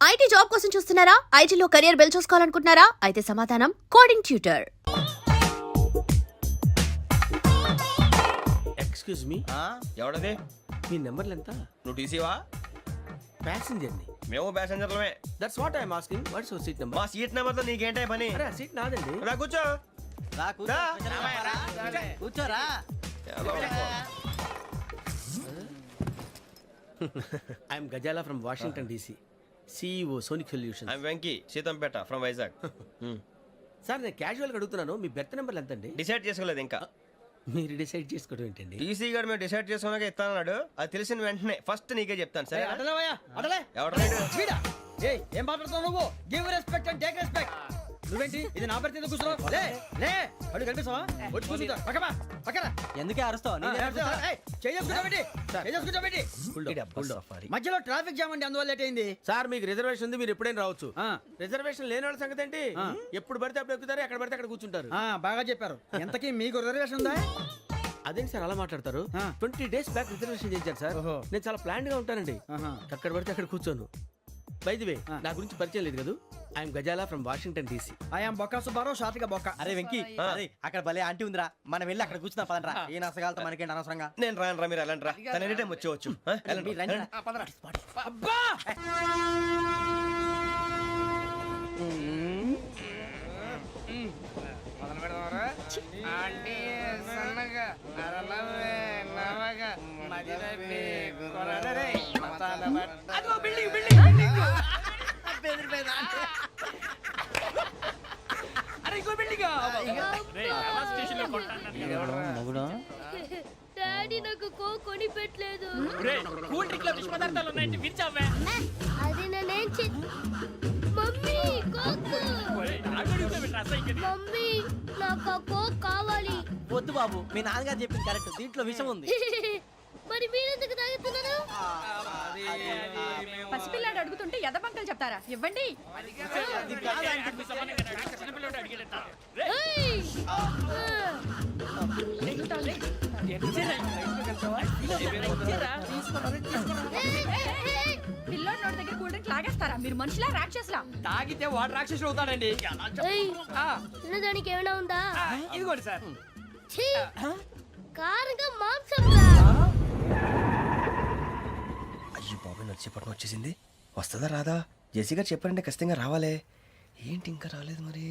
IT job కోసం చూస్తున్నారా? ఐటీలో కెరియర్ బిల్డ్ చూసుకోవాలనుకుంటున్నారా? అయితే సమాధానం కోడింగ్ ట్యూటర్. ఎక్స్క్యూజ్ మీ, ఎవడది? మీ నెంబర్లు ఎంత? నువ్వు టీసీవా? ప్యాసింజర్ ని. మేము ప్యాసెంజర్లమే. That's what I'm asking. What's your seat number? మా సీట్ నెంబర్ తో నీకేంటే పని? అరే ఆ సీట్ నాదండి. రా కూర్చో. రా. I'm Gazala from Washington DC, CEO Sonic Solutions. I'm Venky, Seethampeta from Vizag. Sir నేను క్యాజువల్ గా అడుగుతున్నాను, మీ బెర్త్ నెంబర్లు ఎంత అండి? డిసైడ్ చేసుకోలేదు ఇంకా. మీరు డిసైడ్ చేసుకోవడం ఏంటండి? టీసీ గారు మేము డిసైడ్ చేసుకున్నాక ఇస్తానన్నాడు. అది తెలిసిన వెంటనే ఫస్ట్ నీకే చెప్తాను. సరే ఎవరు? ఏం మాట్లాడుతున్నావు నువ్వు? Give respect and take respect. నువ్వేంటి ఇది నా పరిస్థితి ఎందుకు కూర్చున్నావు? లే లే అడు కనిపిస్తావా? వచ్చి కూర్చుంటా. పక్కమా పక్కన ఎందుకే అరుస్తావు? మధ్యలో ట్రాఫిక్ జామ్ అండి, అందువల్ల లేట్ అయింది. సార్ మీకు రిజర్వేషన్ ఉంది, మీరు ఎప్పుడైనా రావచ్చు. రిజర్వేషన్ లేని వాళ్ళ సంగతి ఏంటి? ఎప్పుడు పడితే అప్పుడు ఎక్కుతారు, ఎక్కడ పడితే అక్కడ కూర్చుంటారు. బాగా చెప్పారు. ఎంతకీ మీకు రిజర్వేషన్ ఉందా? అదేంటి సార్ అలా మాట్లాడతారు? 20 days బ్యాక్ రిజర్వేషన్ చేయించారు సార్. నేను చాలా ప్లాన్డ్ గా ఉంటానండి. అక్కడ పడితే అక్కడ కూర్చోను. బై ది వే, నా గురించి పరిచయం లేదు కదా. I'm Gazala from Washington DC. I'm Bokka Subbarao, షాతిక బొక్క. అరే వెంకీ, అక్కడ భలే ఆంటీ ఉందిరా, మనం వెళ్ళి అక్కడ కూర్చున్నా పదనరా. ఏ నసగాలతో మనకేంటి అనవసరంగా. నేను రాను రా, మీరు వెళ్ళండి రా. తన ఎనీ టైం వచ్చేవచ్చు. అబ్బా డాడీ నాకు కోక్ కొని పెట్టలేదు. అది నేనేం మమ్మీ కోక్. మమ్మీ నాకు ఆ కోక్ కావాలి. వద్దు బాబు, మీ నాన్నగారు చెప్పింది కరెక్ట్, దీంట్లో విషయం ఉంది. మరి మీరెందుకు తాగుతున్నారు? పసిపిల్లాడు అడుగుతుంటే ఎదబంకలు చెప్తారా? ఇవ్వండి. పిల్లోడి నోటి దగ్గర కూల్ డ్రింక్ లాగేస్తారా? మీరు మనుషులా రాక్షసులా? తాగితే వాడు రాక్షసుడు అవుతాడండి. తినడానికి ఏమైనా ఉందా? ఇదిగోండి సార్. కారంగా మాంసం. అయ్యో బాబాయ్, నడిచేపట్నం వచ్చేసింది. వస్తుందా రాదా? జెసీ గారు చెప్పారంటే ఖచ్చితంగా రావాలే. ఏంటి ఇంకా రాలేదు మరి?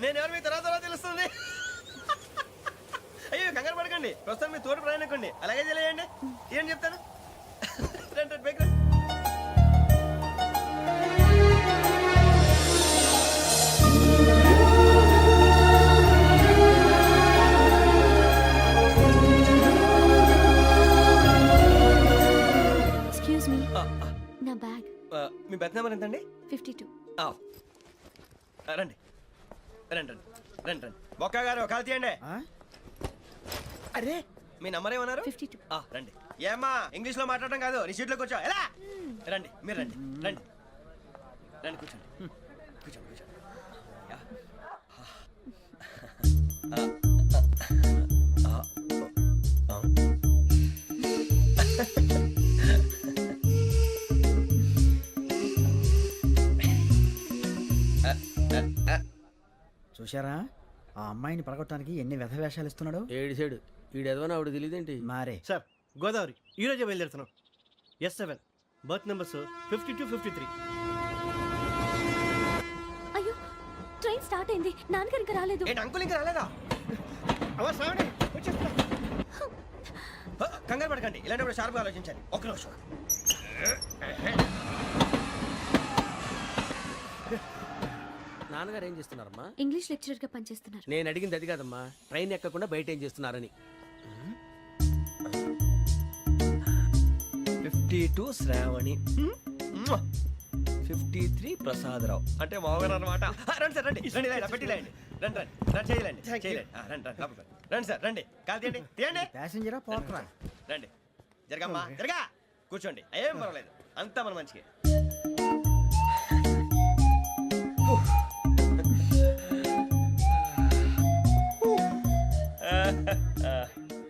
నేను ఎవరు మీ తర్వాత తెలుస్తుంది. అయ్యో కంగారు పడకండి, ప్రస్తుతం మీ తోటి ప్రయాణకండి. అలాగే తెలియండి. ఏం చెప్తాను. ఎక్స్క్యూజ్ మీ, నా బ్యాగ్. మీ బెత్ నెంబర్ ఎంతండి? 52. రండి రండి రండి రండి రండి. బొక్క గారు కాల్ తీయండి. అరే మీ నంబర్ ఏమన్నారు? 52. రండి. ఏమ్మా ఇంగ్లీష్ లో మాట్లాడడం కాదు, నీ సీట్లోకి వచ్చా. ఎలా రండి, మీరు రండి రండి రండి, కూర్చోండి కూర్చోండి కూర్చోండి. చూశారా ఆ అమ్మాయిని పడగొట్టడానికి ఎన్ని వ్యధ వేషాలు ఇస్తున్నాడు. ఏడు సైడు ఈడు ఎదవని ఆవిడ తెలియదేంటి? మారే సార్, గోదావరి ఈరోజే బయలుదేరుతున్నాం. S7 berth numbers 52, 53. అయ్యో ట్రైన్ స్టార్ట్ అయింది, నాన్నగారు ఇంకా రాలేదు. అంకుల్ ఇంకా రాలేదా? కంగారు పడకండి, ఇలాంటప్పుడు షార్ప్గా ఆలోచించండి. ఒక్క నిమిషం. నాన్నగారు ఏం చేస్తున్నారమ్మా? ఇంగ్లీష్ లెక్చరర్ గా పనిచేస్తున్నారు. నేను అడిగింది అది కాదమ్మా, ట్రైన్ ఎక్కకుండా బయట ఏం చేస్తున్నారని. 52 శ్రావణి, 53 ప్రసాదరావు అంటే మామగారు అనమాట. రండి సార్, రండి రండి, ఇలా పెట్టి లేండి. రండి రండి రండి, చేయాలండి చేయాలండి. రండి రండి లోపలికి రండి. రండి సార్, రండి, కాలు తీయండి తీయండి. ప్యాసింజరా పోట్రా? రండి, జరగమ్మా జరగా, కూర్చోండి, ఏం పర్వాలేదు, అంతా మన మంచిగా.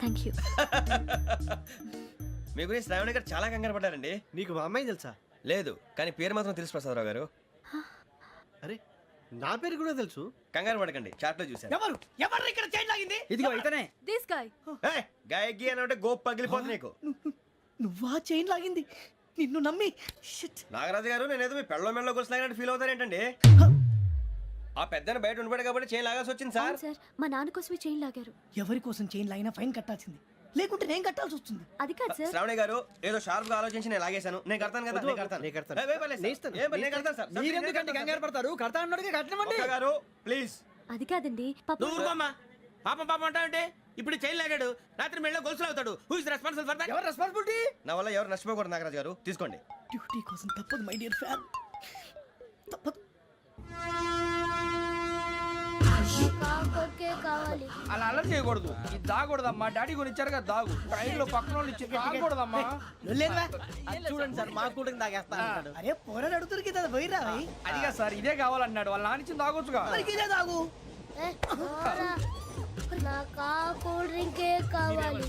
Thank you. మీ గురించి శ్రావణి గారు చాలా కంగారు పడ్డారండి. నీకు మా అమ్మాయి తెలుసా? లేదు, కానీ పేరు మాత్రం తెలుసు ప్రసాదరావు గారు. అరే నా పేరు కూడా తెలుసు. కంగారు పడకండి, చాట్ లో చూశాను. ఎవరు ఎవరు ఇక్కడ చైన్ లాగింది? ఇదిగో ఇతనే. This guy. గాయకి అని అంటే గోప్ పగిలిపోతుంది నీకు. నువ్వా చైన్ లాగింది? నిన్ను నమ్మి నాగరాజు గారు, నేనేదో మీ పెళ్ళ మెళ్ళ గురిసిలాగినట్టు ఫీల్ అవుతారేంటండి? ఆ పెద్దని బయట ఉండిపోయాడు కాబట్టి చేయి లాగాల్సి వచ్చింది సార్. సార్, మా నాన్న కోసమే చైన్ లాగారు. ఎవరి కోసం చైన్ లాగినా ఫైన్ కట్టాల్సింది, లేకుంటే నేను కట్టాల్సి వస్తుంది. అది కాదు సార్. శ్రావణి గారు, ఏదో షార్ప్ గా ఆలోచించి నేను లాగేశాను. నేను కడతాను కదా, నేను కడతాను. నేను కడతాను. ఏ, ఏ, పర్లేదు సార్. నేను ఇస్తాను. ఏ, నేను కడతాను సార్. మీరెందుకంటే కంగారు పడతారు? కడతా అన్నాడుగా కట్టమండి. ఒక్క గారు ప్లీజ్. అది కాదండి పాప. నువ్వు ఊరుకోమ్మా. పాపం పాపం అంటావంటే? ఇప్పుడు చైన్ లాగాడు, రాత్రి మెళ్ళ గొలుసులు అవుతాడు. Who is responsible for that? ఎవరు రెస్పాన్సిబిలిటీ? నా వల్ల ఎవరు నష్టపోకూడదు నాగరాజు గారు, తీసుకోండి. డ్యూటీ కోసం తప్పదు మై డియర్ ఫ్యాన్, తప్పదు. కాకొక్కే కావాలి. అలా అలర్ చేయకూడదు. ఇది దాగకూడదమ్మా. డాడీ కొని ఇచ్చారు కదా దాగు. ట్రైన్ లో పక్కన వాళ్ళు ఇచ్చి దాగకూడదమ్మా. చూడండి సార్, మా కూడా తాగేస్తా. అరే పోరాడు అడుగుతారు కదా, పోయిరా అదిగా సార్, ఇదే కావాలన్నాడు. వాళ్ళ నాన్న ఇచ్చింది తాగొచ్చుగా. ఇదే తాగు. ఏ, పోరా. నాకు ఆ కూల్ డ్రింకే కావాలి.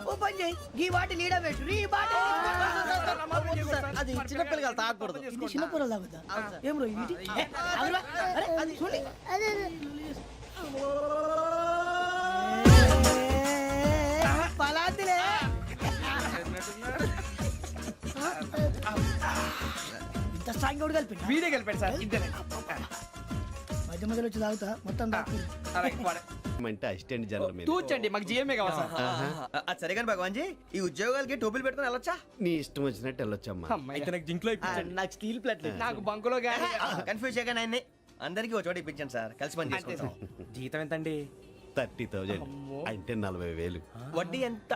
ఓ పని చేయి, ఈ బాటి లీడ పెట్టు, ఈ బాటి. అది చిన్నపిల్లలు తాగకూడదు, ఇది చిన్నపిల్లలు తాగుతా. ఏం రో ఇది? అరే అది చూడండి. అదే పలాతిలే. ఇంత స్ట్రాంగ్ కూడా కలిపి వీడే గెలిపాడు సార్. ఇద్దరే. మధ్య మధ్యలో వచ్చి తాగుతా, మొత్తం తాగు. అంటే అసిస్టెంట్ జనరల్ మీద తూచండి, మాకు జిఎంఏ కావాలి సార్. అది సరే కానీ భగవాన్ జీ, ఈ ఉద్యోగాలకి టోపీలు పెట్టుకుని వెళ్ళొచ్చా? నీ ఇష్టం వచ్చినట్టు వెళ్ళొచ్చమ్మా. అయితే నాకు జింక్లో నాకు స్టీల్ ప్లేట్ నాకు బంకులో గానీ. కన్ఫ్యూజ్ చేయగానే ఆయన్ని అందరికీ ఒక చోట ఇప్పించండి సార్, కలిసి పని చేసుకుంటాం. జీతం ఎంతండి? 30,000 అంటే 40,000. వడ్డీ ఎంత?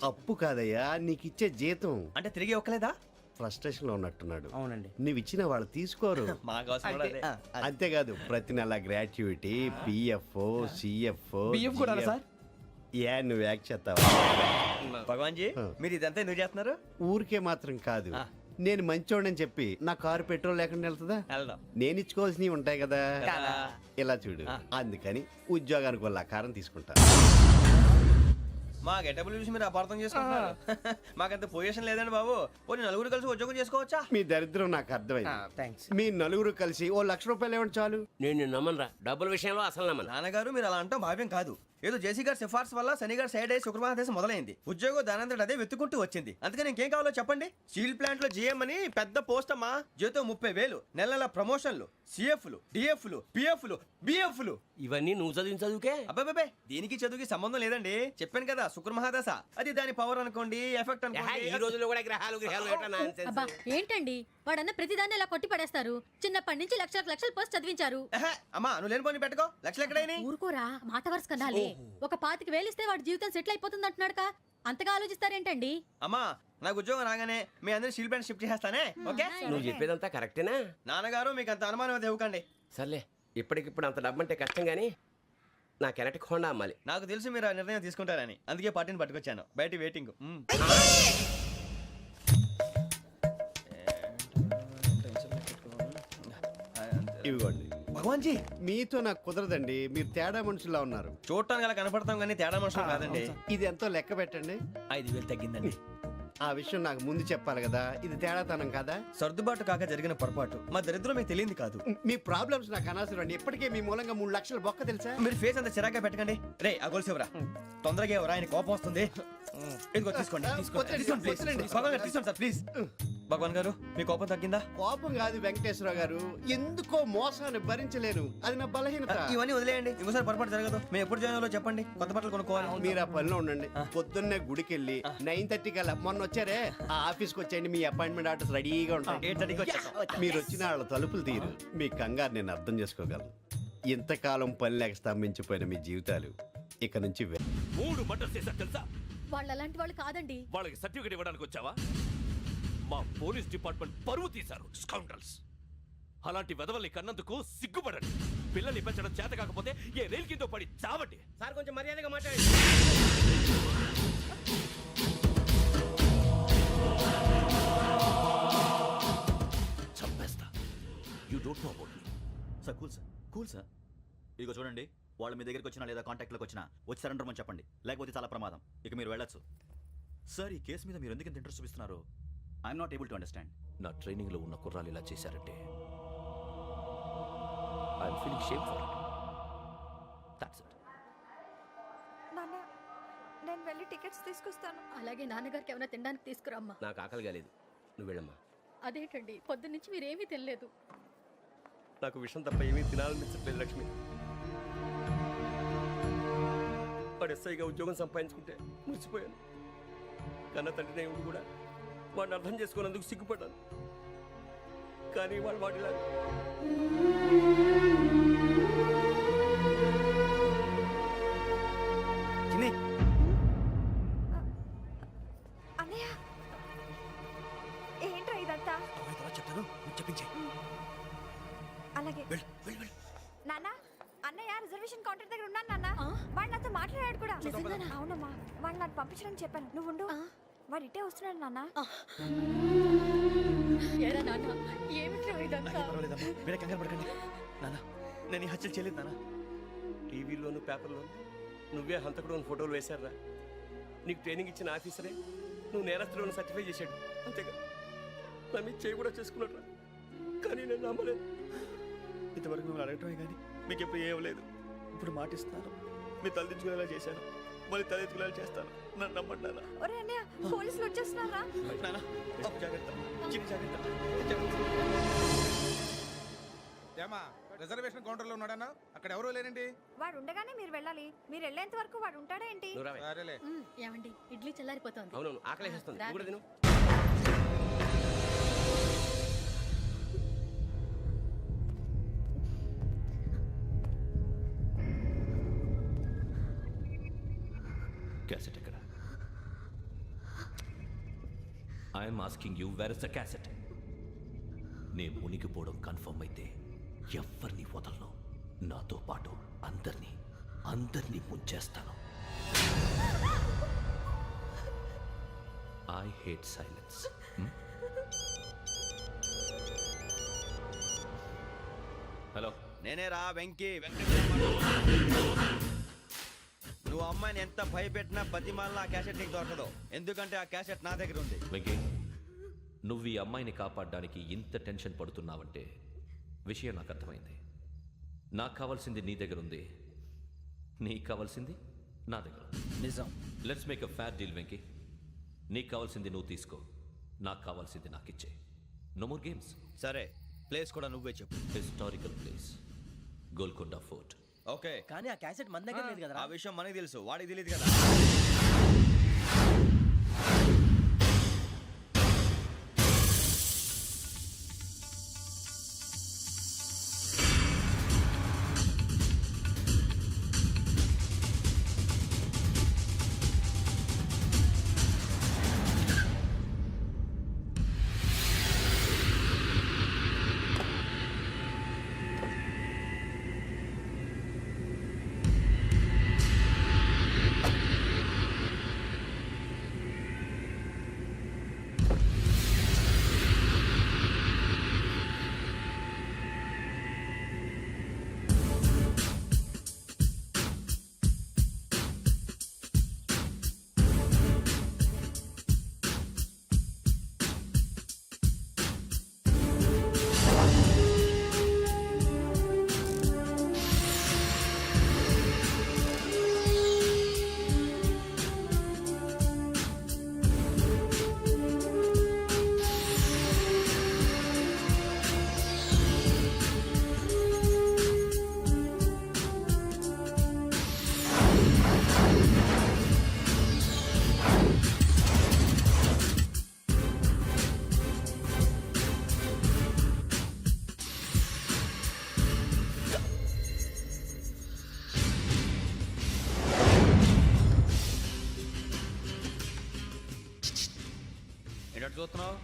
అప్పు కాదయ్యా, నీకు ఇచ్చే జీతం. అంటే తిరిగి ఒక్కలేదా? ఫ్రస్ట్రేషన్ లో ఉన్నట్టున్నాడు. అవునండి. నువ్వు ఇచ్చిన వాళ్ళు తీసుకోరు. మాకు అవసరం కూడా అదే. అంతేకాదు ప్రతి నెల గ్రాట్యుటీ, పిఎఫ్, సిఎఫ్. బియ్యం కూడా సార్? ఏ నువ్వు యాక్ చేస్తావా? భగవాన్ జీ, మీరు ఇదంతా ఎందుకు చేస్తున్నారు? ఊరికే మాత్రం కాదు, నేను మంచోడని చెప్పి నా కారు పెట్రోల్ లేకుండా వెళ్తుందా? వెళ్దాం. నేను ఇచ్చుకోవాల్సినవి ఉంటాయి కదా. కదా. ఇలా చూడు, అందుకని ఉద్యోగానికి వాళ్ళ ఆకారం తీసుకుంటా. మా గెటబుల్ చూసి మీరు అపార్థం చేసుకుంటున్నారు. మాకంత పొజిషన్ లేదండి బాబు. పోనీ నలుగురు కలిసి ఉద్యోగం చేసుకోవచ్చా? మీ దరిద్రం నాకు అర్థమైంది. థ్యాంక్స్. మీ నలుగురు కలిసి ఓ ₹1,00,000 ఇవ్వండి చాలు. నేను నమ్మనరా, డబ్బుల విషయంలో అసలు నమ్మను. నాన్నగారు, మీరు అలా అంటాం భావ్యం కాదు. ఏదో జేసీ గారి సిఫార్సు వల్ల శని గారు సైడ్ అయ్యి శుక్రవారం మొదలైంది. ఉద్యోగం దానంతటి అదే వెతుకుంటూ వచ్చింది. అందుకని ఇంకేం కావాలో చెప్పండి. స్టీల్ ప్లాంట్ లో జీఎం అని పెద్ద పోస్ట్ అమ్మా. జీతం 30,000, నెల నెల ప్రమోషన్లు, సిఎఫ్లు, డిఎఫ్లు, పిఎఫ్లు, బిఎఫ్లు. ఇవన్నీ నువ్వు చదివిన చదువుకే. అబ్బాబే, దీనికి చదువుకి సంబంధం లేదండి. చెప్పాను కదా, శుక్ర మహాదశ. అది దాని పవర్ అనుకోండి, ఎఫెక్ట్ ఈ అనుకోండి. రోజుల్లో కూడా గ్రహాలు ఏటా nonsense? అబ్బా ఏంటండి వాడన్న ప్రతిదాన్ని ఇలా కొట్టి పడేస్తారు. చిన్నప్పటి నుంచి లక్షలు పోస్ట్ చదివించారు. అమ్మా, నువ్వు లేని పోనీ పెట్టుకో. లక్షలు ఎక్కడైనా? ఊరుకోరా, మాట వరుస కదాలే. ఒక 25,000 ఇస్తే వాడి జీవితం సెటిల్ అయిపోతుంది అంటున్నాడుగా. అంతగా ఆలోచిస్తారేంటండి? అమ్మా, నాకు ఉద్యోగం రాగానే మీ అందరినీ స్టీల్ ప్లాంట్ షిఫ్ట్ చేస్తానే. ఓకే? నువ్వు చెప్పేదంతా కరెక్టేనా? నాన్నగారు, మీకు అంత అనుమానం అయితే ఇవ్వకండి. సర్లే, ఇప్పటికిప్పుడు అంత డబ్బు అంటే కష్టం కానీ నా కెనటిక్ హోండా అమ్మాలి. నాకు తెలుసు మీరు ఆ నిర్ణయం తీసుకుంటారని, అందుకే పార్టీని పట్టుకొచ్చాను. బయట వెయిటింగ్. ఇవ్వండి. భగవాన్ జీ, మీతో నాకు కుదరదండి, మీరు తేడా మనుషుల్లా ఉన్నారు. చూడటానికి అలా కనపడతాం కానీ తేడా మనుషులు కాదండి. ఇది ఎంతో లెక్క పెట్టండి. 5,000 తగ్గిందండి. ఆ విషయం నాకు ముందు చెప్పాలి కదా, ఇది తేడాతనం కదా. సర్దుబాటు కాక జరిగిన పొరపాటు. మా దరిద్రం మీకు తెలియంది కాదు. మీ ప్రాబ్లమ్స్ నాకు అనవసరం అండి. ఇప్పటికే మీ మూలంగా 3,00,000 బొక్క తెలుసా. మీరు ఫేస్ అంత చిరాగ్గా పెట్టకండి. రే, ఆ గొలుసు ఎవరా? తొందరగా ఎవరా? ఆయన కోపం వస్తుంది. ఇదిగో తీసుకోండి, తీసుకోండి, తీసుకోండి, ప్లీజ్. భగవాన్ గారు తీసుకోండి సార్, ప్లీజ్. భగవాన్ గారు మీ కోపం తగ్గిందా? కోపం కాదు వెంకటేశ్వర గారు, ఎందుకో మోసాన్ని భరించలేను, అది నా బలహీనత. ఇవన్నీ వదిలేయండి, ఇంకోసారి పొరపాటు జరగదు. మేము ఎప్పుడు జాయిన్ అవ్వాలో చెప్పండి, కొత్త బట్టలు కొనుక్కోవాలి. మీరు ఆ పనిలో ఉండండి. పొద్దున్నే గుడికి వెళ్ళి 9:30 కల్లా, మొన్న వచ్చారే ఆ ఆఫీస్కి వచ్చేయండి. మీ అపాయింట్మెంట్ ఆర్డర్స్ రెడీగా ఉంటాయి. 8:30కి వచ్చేస్తాం. మీరు వచ్చిన వాళ్ళ తలుపులు తీరు. మీ కంగారు నేను అర్థం చేసుకోగలను. ఇంతకాలం పని లేక స్తంభించిపోయిన మీ జీవితాలు ఇక నుంచి 3 మర్డర్స్ చేశారు తెలుసా? వాళ్ళు అలాంటి వాళ్ళు కాదండి. వాళ్ళకి సర్టిఫికేట్ ఇవ్వడానికి వచ్చావా? మా పోలీస్ డిపార్ట్మెంట్ పరువు తీశారు స్కౌండ్రల్స్. అలాంటి వెధవల్ని కన్నందుకు సిగ్గుపడండి. పిల్లల్ని పెంచడం చేత కాకపోతే ఏ రైలు కింద పడి చావండి. సార్ కొంచెం మర్యాదగా మాట్లాడండి. చంపేస్తా. You don't know about me. Sir cool sir. ఇదిగో చూడండి, వాళ్ళు మీ దగ్గరికి వచ్చినా లేదా కాంటాక్ట్లోకి వచ్చినా వచ్చి సరెండర్ అని చెప్పండి, లేకపోతే చాలా ప్రమాదం. ఇక మీరు వెళ్ళొచ్చు. సార్, ఈ కేసు మీద మీరు ఎందుకు ఇంత ఇంట్రెస్ట్ చూపిస్తున్నారు? I'm not able to understand. నా ట్రైనింగ్ లో ఉన్న కుర్రాలు ఇలా చేశారంటే I'm feeling shame for it. That's it. నాన్న నేను వెళ్ళి టికెట్స్ తీసుకొస్తాను. అలాగే నాన్నగారికి ఏమైనా తినడానికి తీసుకురమ్మా. నాకు ఆకలి కాలేదు, నువ్వు వెళ్ళమ్మా. అదేంటండి పొద్దున్నుంచి మీరేమీ తినలేదు. నాకు విషయం తప్ప ఏమీ తినాలనిపించట్లేదు లక్ష్మి. వాడు ఎస్ఐగా ఉద్యోగం సంపాదించుకుంటే మురిసిపోయాను. కన్న తండ్రినే ఉండి కూడా వాడిని అర్థం చేసుకున్నందుకు సిగ్గుపడ్డాను. కానీ వాడు వాడిలా అన్నయ్య ఏంట్రా ఇదంతా? చెప్తాను, చెప్పించే. అలాగే నాన్న, అన్నయ్య రిజర్వేషన్ కౌంటర్ దగ్గర ఉన్నాను నాన్న. వాడు నాతో మాట్లాడాడు కూడా. అవునమ్మా, వాడు నాకు పంపించడానికి చెప్పాను. నువ్వు ఉండు, వాడు ఇట్టే వస్తున్నాడు నాన్న. ఏరా నాన్న, ఏమిట్రా ఇదంతా? పర్వాలేదమ్మా, మీరే కంగారు పడకండి. నాన్న, నేను ఈ హత్యలు చేయలేదు నాన్న. టీవీలోను పేపర్లోను నువ్వే హంతకుడు ఫోటోలు వేశారా? నీకు ట్రైనింగ్ ఇచ్చిన ఆఫీసరే నువ్వు నేరస్తులను సర్టిఫై చేశాడు. అంతేగా నా మీద చేయి కూడా చేసుకున్నట్రా. కానీ నేను నమ్మలేదు. ఇంతవరకు మిమ్మల్ని అడగటమే కానీ మీకు ఎప్పుడు ఏం లేదు. ఇప్పుడు మాటిస్తున్నాను, మీ తలదించుకునేలా చేశాను, మళ్ళీ తలెత్తుకునేలా చేస్తాను. నన్ను నమ్మండి నాన్న. ఒరే అన్నయ్య, పోలీసులు వచ్చేస్తున్నారా? నాన్న, జాగ్రత్త, చిన్న జాగ్రత్త. ఏమా రిజర్వేషన్ కౌంటర్లో ఉన్నాడన్నా? అక్కడ ఎవరూ లేనండి. వాడు ఉండగానే మీరు వెళ్ళాలి. మీరు వెళ్ళేంత వరకు వాడు ఉంటాడా ఏంటి? సరేలే. ఏమండి, ఇడ్లీ చల్లారిపోతుంది. అవునవును, ఆకలేస్తుంది. నువ్వు కూడా తిను. క్యాసెట్ ఎక్కడ? I'm asking you, where is the cassette? నే మునిగిపోవడం కన్ఫర్మ్ అయితే ఎవ్వరిని వదలను. నాతో పాటు అందరినీ ముంచేస్తాను. I hate silence. హలో, నేనేరా వెంకీ. నువ్వు అమ్మాయిని ఎంత భయపెట్టినా బతిమాలినా ఆ క్యాసెట్ నీకు దొరకదు. ఎందుకంటే ఆ క్యాసెట్ నా దగ్గర ఉంది. వెంకీ, నువ్వు ఈ అమ్మాయిని కాపాడడానికి ఇంత టెన్షన్ పడుతున్నావంటే విషయం నాకు అర్థమైంది. నాకు కావాల్సింది నీ దగ్గర ఉంది, నీకు కావాల్సింది నా దగ్గర. నిజం. Let's make a fair deal Venky. నీకు కావాల్సింది నువ్వు తీసుకో, నాకు కావాల్సింది నాకు ఇచ్చే. No more games. సరే, ప్లేస్ కూడా నువ్వే చెప్పు. Historical place, Golconda fort. Okay, కానీ ఆ క్యాసెట్ మన దగ్గర లేదు కదా. ఆ విషయం మనకి తెలుసు, వాడికి తెలియదు కదా. చూస్తున్నావు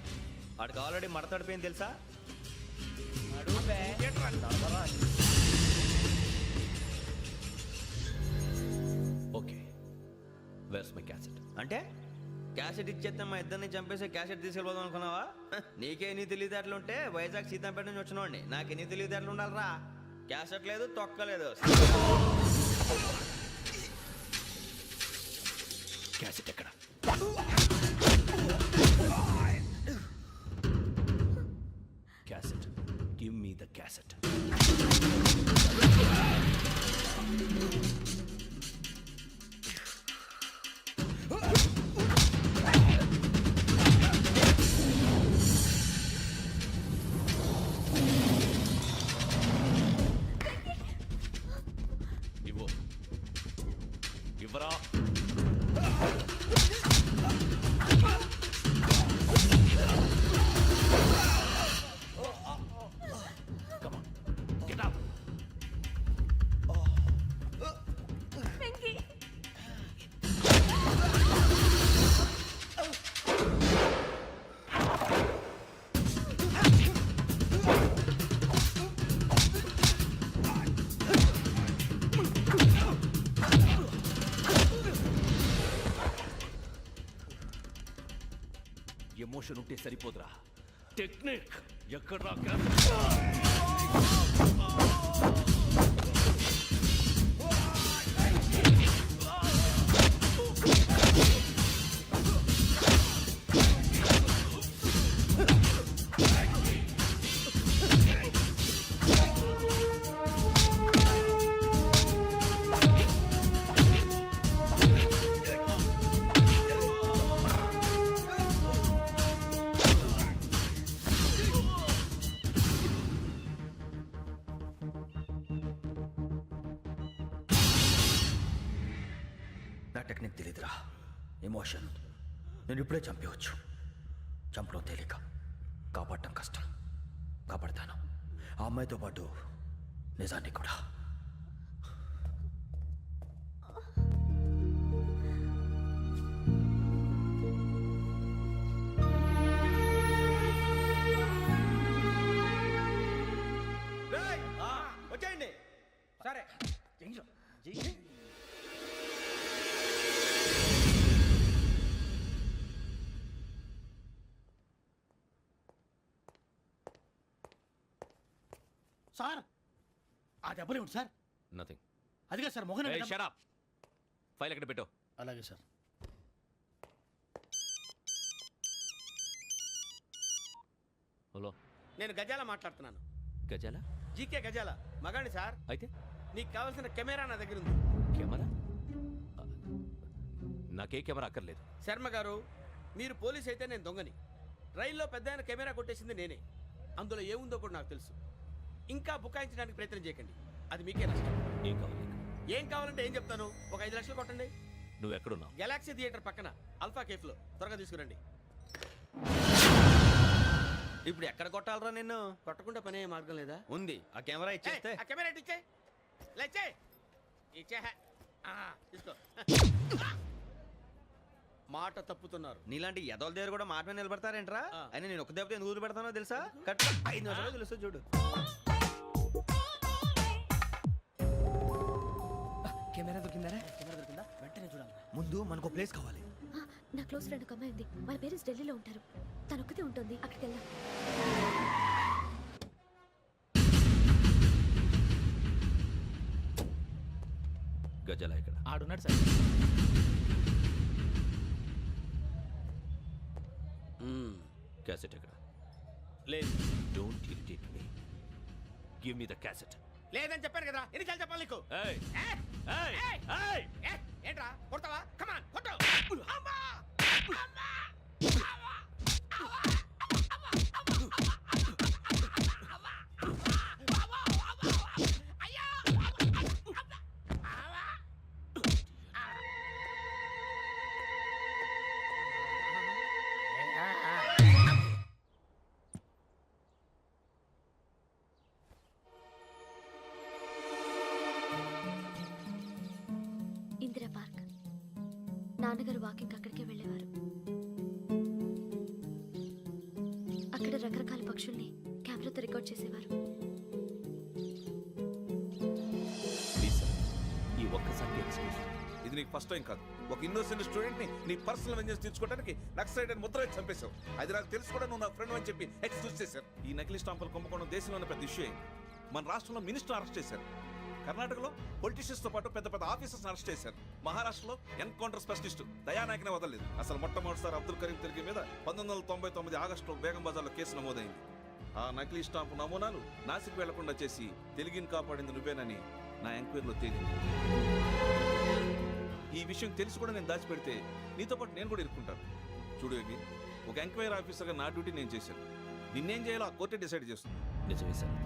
వాడికి ఆల్రెడీ మడతడిపోయింది తెలుసా? Okay, where's my cassette? అంటే క్యాసెట్ ఇచ్చేస్తే మా ఇద్దరిని చంపేసి క్యాసెట్ తీసుకెళ్ళిపోదాం అనుకున్నావా? నీకే ఎన్ని తెలివితేటలు ఉంటే వైజాగ్ సీతంపేట నుంచి వచ్చినోడిని నాకు ఎన్ని తెలివితేటలు ఉండాలిరా? క్యాసెట్ లేదు, తొక్కలేదు. క్యాసెట్ ఎక్కడ? Cassette, give me the cassette. ఇవ్వు, ఇవ్వరా. Come on, get up. Emotion ఉంటే సరిపోదురా, టెక్నిక్ ఎక్కడ? నా టెక్నిక్ తెలీదురా, ఎమోషన్. నేను ఇప్పుడే చంపేవచ్చు. చంపడం తేలిక, కాపాడటం కష్టం. కాపాడతాను ఆ అమ్మాయితో పాటు నిజాన్ని కూడా. వచ్చేయండి. సరే సార్, ఆ దెబ్బలు ఏమిటి సార్? నథింగ్. అదిగా sir Mohan. Shut up. File ఎక్కడ పెట్టు? అలాగే సార్. హలో, నేను గజాల మాట్లాడుతున్నాను. గజాల? జీకే గజాల మగాండి సార్. అయితే నీకు కావాల్సిన కెమెరా నా దగ్గర ఉంది. కెమెరా? నాకే కెమెరా అక్కర్లేదు. శర్మ గారు, మీరు పోలీస్ అయితే నేను దొంగని. రైల్లో పెద్ద ఆయన కెమెరా కొట్టేసింది నేనే. అందులో ఏముందో కూడా నాకు తెలుసు. ఇంకా బుకాయించడానికి ప్రయత్నం చేయకండి, అది మీకే నష్టం. ఏం కావాలి? ఏం కావాలంటే ఏం చెప్తాను. ఒక 5 లక్షలు కొట్టండి. నువ్వు ఎక్కడున్నావు? గెలాక్సీ థియేటర్ పక్కన అల్ఫా కేఫ్లో. త్వరగా తీసుకురండి. ఇప్పుడు ఎక్కడ కొట్టాలరా నిన్ను? కొట్టకుండా పనే మార్గం లేదా? ఉంది. ఆ కెమెరా ఇచ్చేస్తే. ఆ కెమెరా ఇచ్చే లేచే ఇచ్చే. తీసుకో. మాట తప్పుతున్నారు. నీలాంటి ఎదల దగ్గర కూడా మాట మీద నిలబడతారేంట్రా? అయినా నేను ఒక దెబ్బతో ఎందుకు పెడతానో తెలుసా? కట్ 5 నిమిషాలు తెలుసు చూడు. కెమెరా దొరికిందా? వెంటనే చూడాలి. ముందు మనకు ప్లేస్ కావాలి. నా క్లోజ్ ఫ్రెండ్ ఒక అమ్మాయి ఉంది. వాళ్ళ పేరెంట్స్ ఢిల్లీలో ఉంటారు. తను ఒక్కతే ఉంటుంది. అక్కడికి వెళ్దాం. గజాల ఎక్కడ? ఆడున్నాడు సార్. క్యాసెట్ ఎక్కడ? లేదు. Don't irritate me. Give me the cassette. లేదని చెప్పాను కదా, ఎన్నిసార్లు చెప్పాలి నీకు? ఏయ్ ఏయ్ ఏయ్! ఏంట్రా కొడతావా? కమాన్ కొట్టు. అమ్మా! అమ్మా! ఇందిరా పార్క్. నాన్నగారు వాకింగ్ అక్కడికే వెళ్ళేవారు. పక్షుల్ని కెమెరాతో రికార్డ్ చేసేవారు. ప్లీజ్ సార్, ఈ ఒక్కసారి ఎక్స్క్యూజ్. ఇది నీకు ఫస్ట్ టైం కాదు. ఒక ఇన్నోసెంట్ స్టూడెంట్ ని నీ పర్సనల్ వెంజెన్స్ తీర్చుకోవడానికి నక్సలైట్ అని ముద్ర వేసి చంపేశావు. అది నాకు తెలుసు కూడా నువ్వు నా ఫ్రెండ్ అని చెప్పి ఎక్స్క్యూజ్ చేశారు. ఈ నకిలీ స్టాంపులు కుంభకోణం దేశంలోనే పెద్ద ఇష్యూ అయింది. మన రాష్ట్రంలో మినిస్టర్ అరెస్ట్ చేశారు. కర్ణాటకలో పొలిటీషియన్స్ తో పాటు పెద్ద పెద్ద ఆఫీసర్స్ అరెస్ట్ చేశారు. మహారాష్ట్రలో ఎన్కౌంటర్ స్పెషలిస్ట్ దయానాయకనే వదలలేదు. అసలు మొట్టమొదటిసారి అబ్దుల్ కరీం తిరిగి మీద 1999 ఆగస్టులో బేగం బజార్లో కేసు నమోదైంది. ఆ నకిలీ స్టాంపు నమూనాలు నాసిక్ వెళ్లకుండా చేసి తెలుగుని కాపాడింది నువ్వేనని నా ఎంక్వైరీలో తేలింది. ఈ విషయం తెలిసి కూడా నేను దాచిపెడితే నీతో పాటు నేను కూడా ఇరుక్కుంటాను. చూడు యోగి, ఒక ఎంక్వైరీ ఆఫీసర్గా నా డ్యూటీ నేను చేశాను. నిన్నేం చేయాలో ఆ కోర్టే డిసైడ్ చేస్తుంది. నిజమే సార్,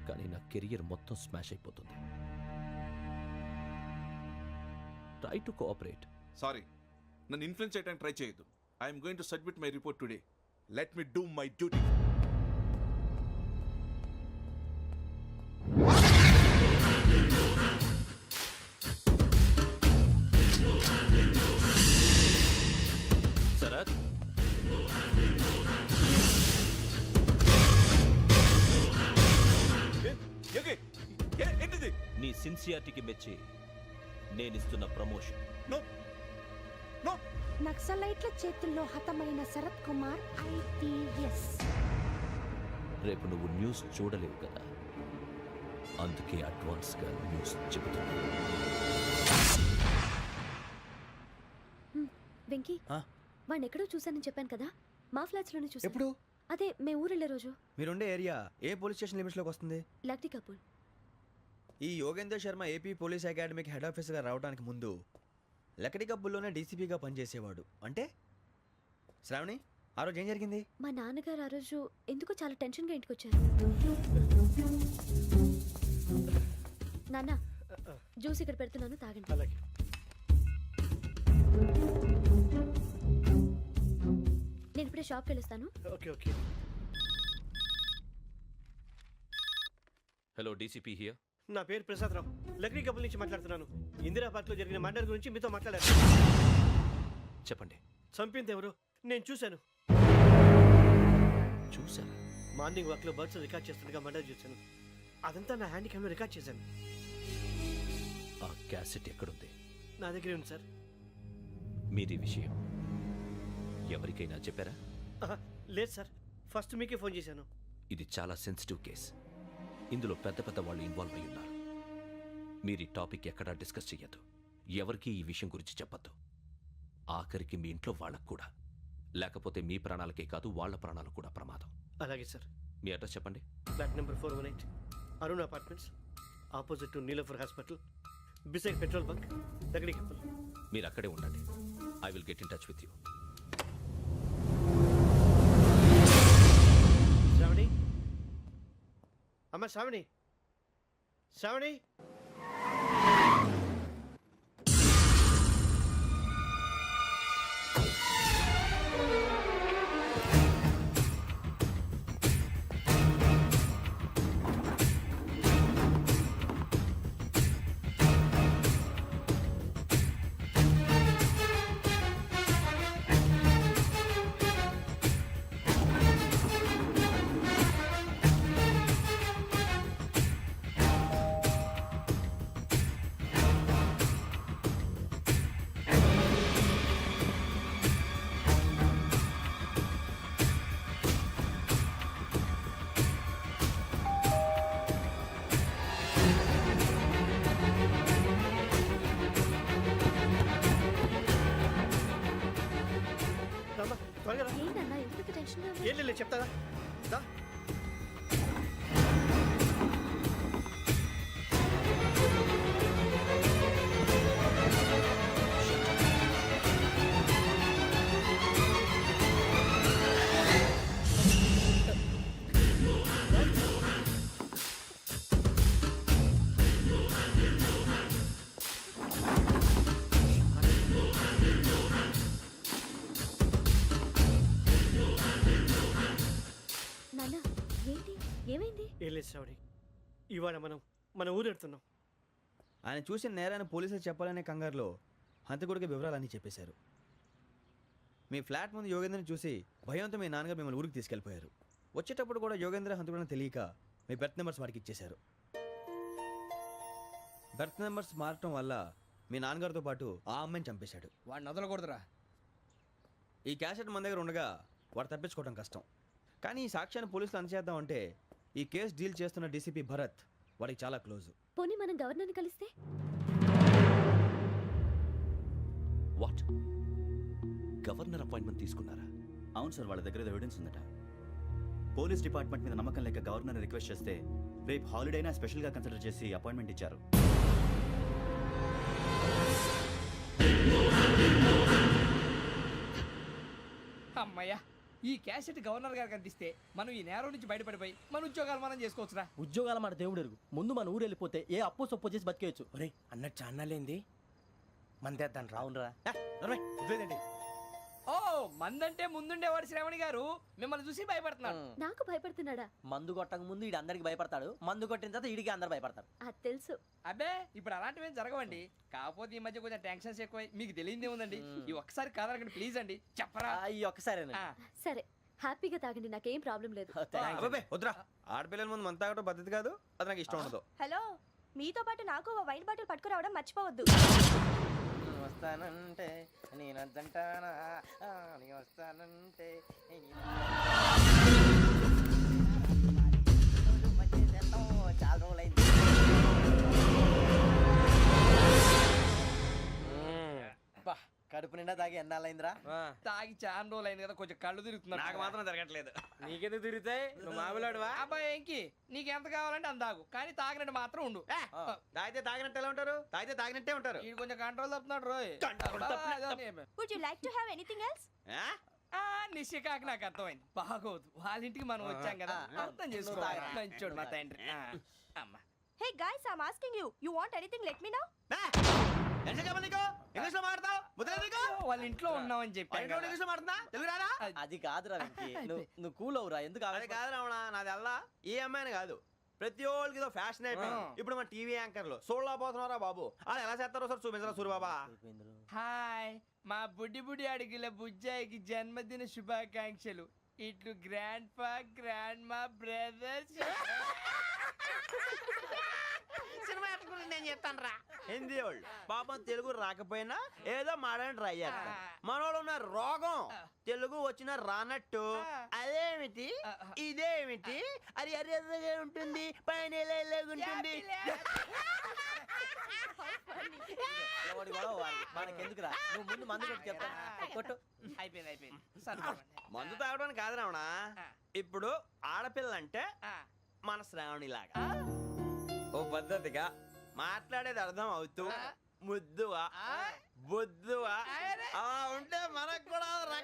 కానీ నా కెరియర్ మొత్తం స్మాష్ అయిపోతుంది. Try to cooperate. సారీ, నన్ను ఇన్ఫ్లుయెన్స్ చేయడానికి ట్రై చేయొద్దు. I'm going to submit my report today. Let me do my duty. Sharath, ఏంటిది? నీ సిన్సియారిటీకి మెచ్చి నేనిస్తున్న ప్రమోషన్. నక్సలైట్ల చేతుల్లో హతమైన శరత్ కుమార్ IPS. రేపు నువ్వు న్యూస్ చూడలేవు కదా, అందుకే అడ్వాన్స్గా న్యూస్ చెబుతున్నా. వెంకీ, వాడిని ఎక్కడో చూశానని చెప్పాను కదా, మా ఫ్లాట్స్ లోనే చూసాను. ఎప్పుడు? అదే మేము ఊరెళ్ళే రోజు. మీరుండే ఏరియా ఏ పోలీస్ స్టేషన్ లిమిట్స్ లోకి వస్తుంది? లక్టీ కపూర్. ఈ యోగేందర్ శర్మ ఏపీ పోలీస్ అకాడమీకి హెడ్ ఆఫీసర్గా రావడానికి ముందు లకడి కబ్బుల్లోనే డీసీపీగా పనిచేసేవాడు. అంటే శ్రావణి, ఆ రోజు ఏం జరిగింది? మా నాన్నగారు ఆ రోజు ఎందుకో చాలా టెన్షన్గా ఇంటికి వచ్చారు. నాన్న, జ్యూస్ ఇక్కడ పెడుతున్నాను, తాగండి. నేను ఇప్పుడే షాప్కి వెళ్ళొస్తాను. ఓకే. Hello, DCP here. నా పేరు ప్రసాదరావు, లక్డీ కపుల్ నుంచి మాట్లాడుతున్నాను. ఇందిరా పార్క్ లో జరిగిన మర్డర్ గురించి మీతో మాట్లాడారు. చెప్పండి. చంపింది ఎవరు? నేను చూశాను. చూసారా? మార్నింగ్ వాక్ లో బర్డ్స్ రికార్డ్ చేస్తుండగా మర్డర్ చూశాను. అదంతా నా హ్యాండ్ క్యామ్ లో రికార్డ్ చేశాను. ఆ క్యాసెట్ ఎక్కడుంది? నా దగ్గరే ఉంది సార్. మీరు ఈ విషయం ఎవరికైనా చెప్పారా? లేదు సార్, ఫస్ట్ మీకే ఫోన్ చేశాను. ఇది చాలా సెన్సిటివ్ కేస్. ఇందులో పెద్ద పెద్ద వాళ్ళు ఇన్వాల్వ్ అయి ఉన్నారు. మీరు ఈ టాపిక్ ఎక్కడా డిస్కస్ చెయ్యొద్దు. ఎవరికి ఈ విషయం గురించి చెప్పొద్దు. ఆఖరికి మీ ఇంట్లో వాళ్ళకు కూడా. లేకపోతే మీ ప్రాణాలకే కాదు, వాళ్ళ ప్రాణాలు కూడా ప్రమాదం. అలాగే సార్. మీ అడ్రస్ చెప్పండి. Flat number 418, Arun apartments, opposite to Niloufer hospital, beside petrol bunk, Lakdikapul. మీరు అక్కడే ఉండండి. I will get in touch with you. Shravani, అమ్మ శ్రావణి, శ్రావణి. ఏంటన్నా ఎందుకు టెన్షన్? ఏం లేదు, చెప్తారా? నాన్న, ఏంటి, ఏమైంది? ఏం లేదు శ్రావణి, ఇవాళ మనం మన ఊరెడుతున్నాం. ఆయన చూసిన నేరాన్ని పోలీసులు చెప్పాలనే కంగారులో హంతకుడికి వివరాలన్నీ చెప్పేశారు. మీ ఫ్లాట్ ముందు యోగేంద్రని చూసి భయంతో మీ నాన్నగారు మిమ్మల్ని ఊరికి తీసుకెళ్ళిపోయారు. వచ్చేటప్పుడు కూడా యోగేంద్ర హంతకుడని తెలియక మీ బెర్త్ నెంబర్స్ వారికి ఇచ్చేశారు. బెర్త్ నెంబర్స్ మారటం వల్ల మీ నాన్నగారితో పాటు ఆ అమ్మాయిని చంపేశాడు. వాడిని వదలకూడదురా. ఈ క్యాసెట్ మన దగ్గర ఉండగా వాడు తప్పించుకోవడం కష్టం. కానీ ఈ సాక్ష్యాన్ని పోలీసులు అందజేద్దామంటే ఈ కేసు డీల్ చేస్తున్న డీసీపీ భరత్ వాడికి చాలా క్లోజ్. పోనీ మనం గవర్నర్ని కలిస్తే? వాట్? గవర్నర్ అపాయింట్మెంట్ తీసుకున్నారా? అవును సార్, వాళ్ళ దగ్గర ఎవిడెన్స్ ఉందట. పోలీస్ డిపార్ట్మెంట్ మీద నమ్మకం లేక గవర్నర్ రిక్వెస్ట్ చేస్తే రేపు హాలిడేనా స్పెషల్గా కన్సిడర్ చేసి అపాయింట్మెంట్ ఇచ్చారు. అమ్మయ్యా, ఈ క్యాసెట్ గవర్నర్ గారికి అందిస్తే మనం ఈ నేరం నుంచి బయటపడిపోయి మన ఉద్యోగాలు మనం చేసుకోవచ్చురా. ఉద్యోగాల మాట దేవుడు ఎరుగు. ముందు మన ఊరు వెళ్ళిపోతే ఏ అప్పు సొప్పు చేసి బతికేయచ్చు. ఒరే అన్నట్టు చాన్నాలేంది మందేద్దాను రావునరా. ఓ మందంటే ముందుండేవాడు శ్రావణి గారు మిమ్మల్ని చూసి భయపడుతున్నాడు. నాకు భయపడుతున్నాడా? మందు కొట్టక ముందు ఈడు అందరికి భయపడతాడు, మందు కొట్టిన తర్వాత ఈడికి అందరు భయపడతారు. అది తెలుసు. అబ్బే ఇప్పుడు అలాంటివి ఏం జరగవండి. కాకపోతే ఈ మధ్య కొంచెం టెన్షన్స్ ఎక్కువ, మీకు తెలియదే ఉందండి. ఈ ఒక్కసారి కాదనకండి ప్లీజ్ అండి, చెప్పరా. ఈ ఒక్కసారి సరే హ్యాపీగా తాగండి, నాకేం ప్రాబ్లం లేదు. అబ్బాబే వద్దురా, ఆడపిల్లల ముందు మన తాగడం పద్ధతి కాదు, అది నాకు ఇష్టం ఉండదు. హలో, మీతో పాటు నాకు ఓ వైన్ బాటిల్ పట్టుకురావడం మర్చిపోవద్దు. వస్తానంటే నేనంటానా, వస్తానంటే చాలా రోజులైంది. కడుపు నిండా తాగి ఎన్నాళ్ళైందిరా? తాగి చాలా రోజులు అయింది కదా, కొంచెం కళ్ళు తిరుగుతున్నా. నాకు మాత్రం జరగట్లేదు. నీకెందుకు తిరుగుతాయి? నువ్వు మామిలాడువా? అబ్బాయి ఏంకి నీకు ఎంత కావాలంటే అంత తాగు, కానీ తాగినట్టు మాత్రం ఉండు. తాగితే తాగినట్టు ఎలా ఉంటారు? తాగితే తాగినట్టే ఉంటారు. వీడు కొంచెం కంట్రోల్ తప్పుతున్నాడు రోయ్. Would you like to have anything else? నిశ్చికాకి నాకు అర్థమైంది. బాగోదు, వాళ్ళ ఇంటికి మనం వచ్చాం కదా, అర్థం చేసుకోవాలి. మంచోడు మా తండ్రి. అమ్మా hey guys, I am asking you, you want anything let me know. English లో మాట్లాడతావు? వాళ్ళ ఇంట్లో ఉన్నామని చెప్పాను. ఇంగ్లీష్ లో మాట్లాడుతున్నా, తెలుగు రాదా? అది కాదురా వెంకీ, నువ్వు కూల్ అవురా. ఎందుకు అదే కాదు రావణ, నాది అల్లా ఏ అమ్మాయిని కాదు, ప్రతి ఒళ్ళకి ఇదో ఫ్యాషన్ అయిపోయింది. ఇప్పుడు మన టీవీ యాంకర్లు సోళ్ళ పోతున్నారా బాబు, అది ఎలా చేస్తారో సార్ చూపించరా సూరిబాబా. హాయ్, మా బుడ్డి బుడ్డి అడిగిల బుజ్జాయికి జన్మదిన శుభాకాంక్షలు. ఇట్లు గ్రాండ్ ఫా గ్రాండ్ మా బ్రదర్స్. సినిమా గురించి నేను చెప్తాను రా. హిందీ వాళ్ళు పాపం తెలుగు రాకపోయినా ఏదో మాడని ట్రై చేస్తారు. మనోళ్ళు ఉన్న రోగం తెలుగు వచ్చిన రానట్టు అదేమిటి ఇదేమిటి అది అర్యతగా ఉంటుంది, పైన ఉంటుంది. మనకెందుకురా, నువ్వు ముందు మందు కొట్టి చెప్తాను. కొట్టు. అయిపోయింది. మందు తాగడానికి కాదు రావణ, ఇప్పుడు ఆడపిల్లంటే మన శ్రావణి లాగా ఓ పద్ధతిగా మాట్లాడేది అర్థం అవుతూ ముద్దువా బొద్దువా అలా ఉంటే మనకు కూడా